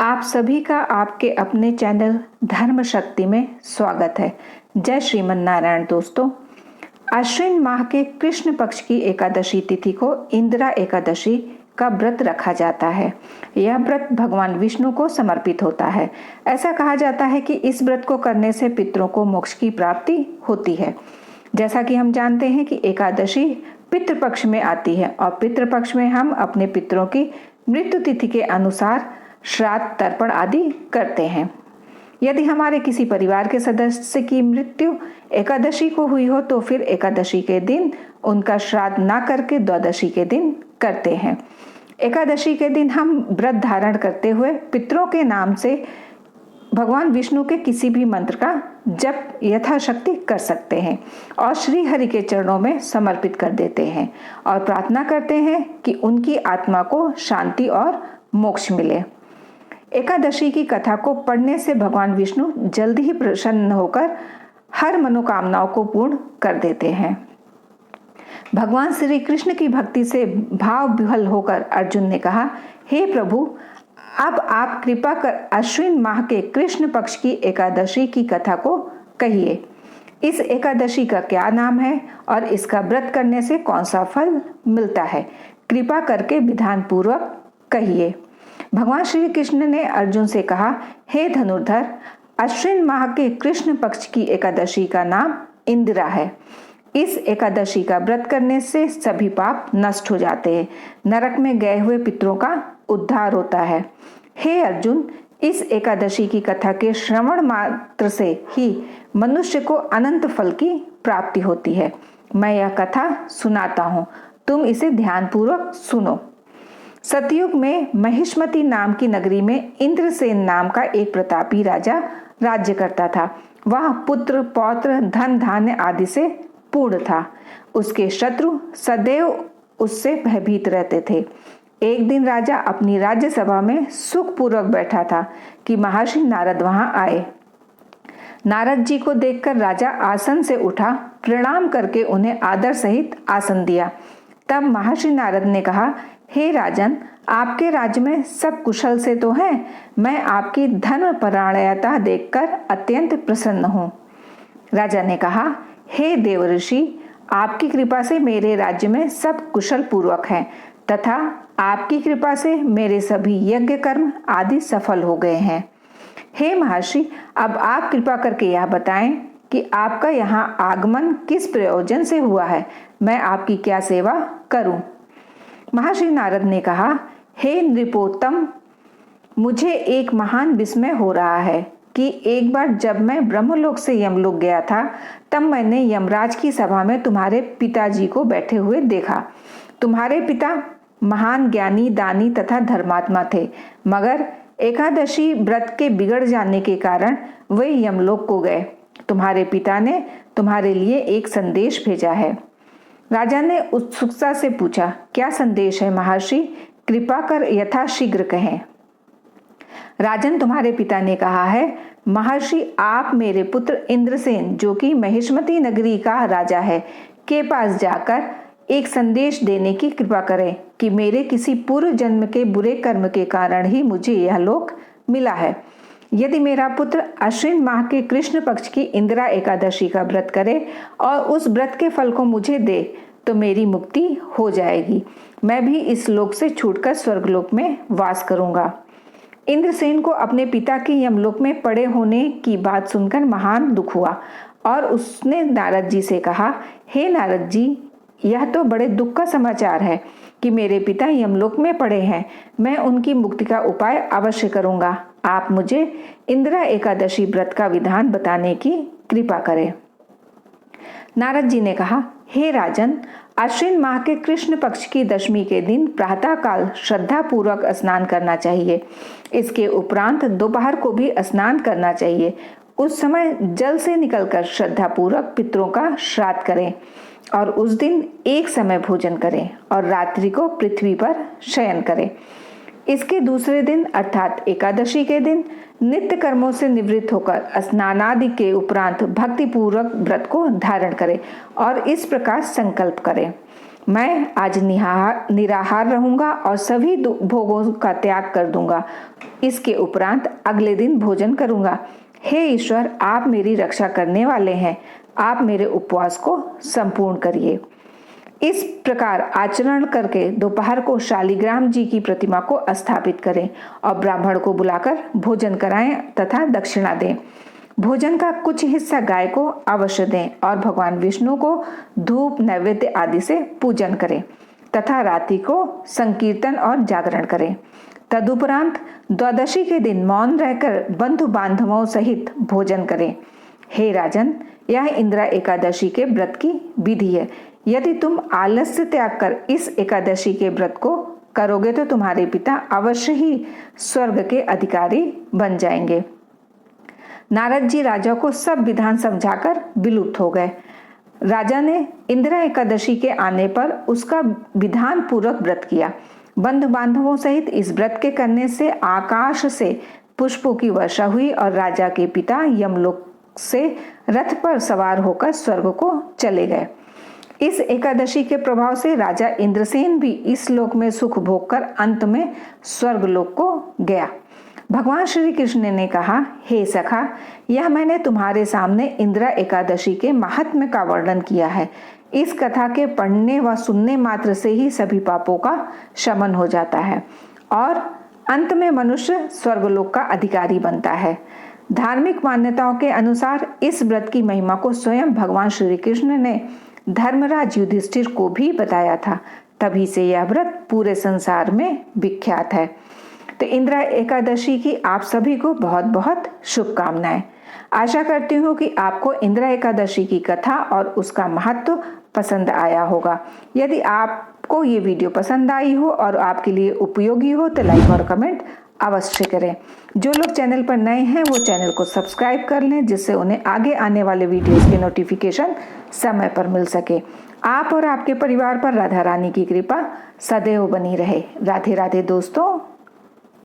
आप सभी का आपके अपने चैनल धर्म शक्ति में स्वागत है। जय श्रीमन नारायण। दोस्तों, आश्विन माह के कृष्ण पक्ष की एकादशी तिथि को इंदिरा एकादशी का व्रत रखा जाता है। यह व्रत भगवान विष्णु को समर्पित होता है। ऐसा कहा जाता है कि इस व्रत को करने से पितरों को मोक्ष की प्राप्ति होती है। जैसा कि हम जानते हैं कि एकादशी पितृपक्ष में आती है और पितृपक्ष में हम अपने पितरों की मृत्यु तिथि के अनुसार श्राद्ध, तर्पण आदि करते हैं। यदि हमारे किसी परिवार के सदस्य की मृत्यु एकादशी को हुई हो तो फिर एकादशी के दिन उनका श्राद्ध ना करके द्वादशी के दिन करते हैं। एकादशी के दिन हम व्रत धारण करते हुए पितरों के नाम से भगवान विष्णु के किसी भी मंत्र का जप यथाशक्ति कर सकते हैं और श्री हरि के चरणों में समर्पित कर देते हैं और प्रार्थना करते हैं कि उनकी आत्मा को शांति और मोक्ष मिले। एकादशी की कथा को पढ़ने से भगवान विष्णु जल्द ही प्रसन्न होकर हर मनोकामनाओं को पूर्ण कर देते हैं। भगवान श्री कृष्ण की भक्ति से भाव विह्वल होकर अर्जुन ने कहा, हे प्रभु, अब आप कृपा कर अश्विन माह के कृष्ण पक्ष की एकादशी की कथा को कहिए। इस एकादशी का क्या नाम है और इसका व्रत करने से कौन सा फल मिलता है? कृपा करके विधान पूर्वक कहिए। भगवान श्री कृष्ण ने अर्जुन से कहा, हे धनुर्धर, अश्विन माह के कृष्ण पक्ष की एकादशी का नाम इंदिरा है। इस एकादशी का व्रत करने से सभी पाप नष्ट हो जाते हैं। नरक में गए हुए पितरों का उद्धार होता है। हे अर्जुन, इस एकादशी की कथा के श्रवण मात्र से ही मनुष्य को अनंत फल की प्राप्ति होती है। मैं यह कथा सुनाता हूँ, तुम इसे ध्यानपूर्वक सुनो। सतयुग में महिष्मती नाम की नगरी में इंद्रसेन नाम का एक प्रतापी राजा राज्य करता था। वह पुत्र, पौत्र, धन धान्य आदि से पूर्ण था। उसके शत्रु सदैव उससे भयभीत रहते थे। एक दिन राजा अपनी राज्यसभा में सुखपूर्वक बैठा था कि महर्षि नारद वहां आए। नारद जी को देखकर राजा आसन से उठा, प्रणाम करके उन्हें आदर सहित आसन दिया। तब महर्षि नारद ने कहा, हे राजन, आपके राज्य में सब कुशल से तो है। मैं आपकी धर्मपरायणता देखकर अत्यंत प्रसन्न हूँ। राजा ने कहा, हे देवऋषि, आपकी कृपा से मेरे राज्य में सब कुशल पूर्वक है तथा आपकी कृपा से मेरे सभी यज्ञ कर्म आदि सफल हो गए हैं। हे महर्षि, अब आप कृपा करके यह बताएं कि आपका यहाँ आगमन किस प्रयोजन से हुआ है। मैं आपकी क्या सेवा करूं? महर्षि नारद ने कहा, हे नृपोत्तम, मुझे एक महान विस्मय हो रहा है कि एक बार जब मैं ब्रह्मलोक से यमलोक गया था तब मैंने यमराज की सभा में तुम्हारे पिताजी को बैठे हुए देखा। तुम्हारे पिता महान ज्ञानी, दानी तथा धर्मात्मा थे, मगर एकादशी व्रत के बिगड़ जाने के कारण वे यमलोक को गए। तुम्हारे पिता ने तुम्हारे लिए एक संदेश भेजा है। राजा ने उत्सुकता से पूछा, क्या संदेश है महर्षि? कृपा कर यथाशीघ्र कहें। राजन, तुम्हारे पिता ने कहा है, महर्षि, आप मेरे पुत्र इंद्रसेन, जो कि महिष्मती नगरी का राजा है, के पास जाकर एक संदेश देने की कृपा करें कि मेरे किसी पूर्व जन्म के बुरे कर्म के कारण ही मुझे यह लोक मिला है। यदि मेरा पुत्र अश्विन माह के कृष्ण पक्ष की इंदिरा एकादशी का व्रत करे और उस व्रत के फल को मुझे दे तो मेरी मुक्ति हो जाएगी। मैं भी इस लोक से छूटकर स्वर्गलोक में वास करूंगा। इंद्रसेन को अपने पिता के यमलोक में पड़े होने की बात सुनकर महान दुख हुआ और उसने नारद जी से कहा, हे नारद जी, यह तो बड़े दुख का समाचार है कि मेरे पिता यमलोक में पड़े हैं। मैं उनकी मुक्ति का उपाय अवश्य करूंगा। आप मुझे इंदिरा एकादशी व्रत का विधान बताने की कृपा करें। नारद जी ने कहा, हे राजन, अश्विन माह के कृष्ण पक्ष की दशमी के दिन प्रातः काल श्रद्धा पूर्वक स्नान करना चाहिए। इसके उपरांत दोपहर को भी स्नान करना चाहिए। उस समय जल से निकलकर श्रद्धा पूर्वक पितरों का श्राद्ध करें और उस दिन एक समय भोजन करें और रात्रि को पृथ्वी पर शयन करें। इसके दूसरे दिन अर्थात एकादशी के दिन नित्य कर्मों से निवृत्त होकर स्नानादि के उपरांत भक्ति पूर्वक व्रत को धारण करें और इस प्रकार संकल्प करें, मैं आज निराहार रहूंगा और सभी भोगों का त्याग कर दूंगा। इसके उपरांत अगले दिन भोजन करूंगा। हे ईश्वर, आप मेरी रक्षा करने वाले हैं, आप मेरे उपवास को संपूर्ण करिए। इस प्रकार आचरण करके दोपहर को शालिग्राम जी की प्रतिमा को स्थापित करें और ब्राह्मण को बुलाकर भोजन कराएं तथा दक्षिणा दें। भोजन का कुछ हिस्सा गाय को अवश्य दें और भगवान विष्णु को धूप नैवेद्य आदि से पूजन करें तथा रात्रि को संकीर्तन और जागरण करें। तदुपरांत द्वादशी के दिन मौन रहकर बंधु बांधवों सहित भोजन करें। हे राजन, यह इंदिरा एकादशी के व्रत की विधि है। यदि तुम आलस्य त्याग कर इस एकादशी के व्रत को करोगे तो तुम्हारे पिता अवश्य ही स्वर्ग के अधिकारी बन जाएंगे। नारद जी राजा को सब विधान समझाकर विलुप्त हो गए। राजा ने इंदिरा एकादशी के आने पर उसका विधान पूर्वक व्रत किया। बंधु बांधवों सहित इस व्रत के करने से आकाश से पुष्पों की वर्षा हुई और राजा के पिता यमलोक से रथ पर सवार होकर स्वर्ग को चले गए। इस एकादशी के प्रभाव से राजा इंद्रसेन भी इस लोक में सुख भोग कर अंत में स्वर्ग लोक को गया। भगवान श्री कृष्ण ने कहा, हे सखा, यह मैंने तुम्हारे सामने इंदिरा एकादशी के महात्म्य का वर्णन किया है। इस कथा के पढ़ने व सुनने मात्र से ही सभी पापों का शमन हो जाता है और अंत में मनुष्य स्वर्गलोक का अधिकारी बनता है। धार्मिक मान्यताओं के अनुसार इस व्रत की महिमा को स्वयं भगवान श्री कृष्ण ने धर्मराज युधिष्ठिर को भी बताया था। तभी से यह व्रत पूरे संसार में विख्यात है। तो इंदिरा एकादशी की आप सभी को बहुत बहुत शुभकामनाएं। आशा करती हूँ कि आपको इंदिरा एकादशी की कथा और उसका महत्व पसंद आया होगा। यदि आपको ये वीडियो पसंद आई हो और आपके लिए उपयोगी हो तो लाइक और कमेंट अवश्य करें। जो लोग चैनल पर नए हैं वो चैनल को सब्सक्राइब कर लें, जिससे उन्हें आगे आने वाले वीडियोस के नोटिफिकेशन समय पर मिल सके। आप और आपके परिवार पर राधा रानी की कृपा सदैव बनी रहे। राधे राधे दोस्तों।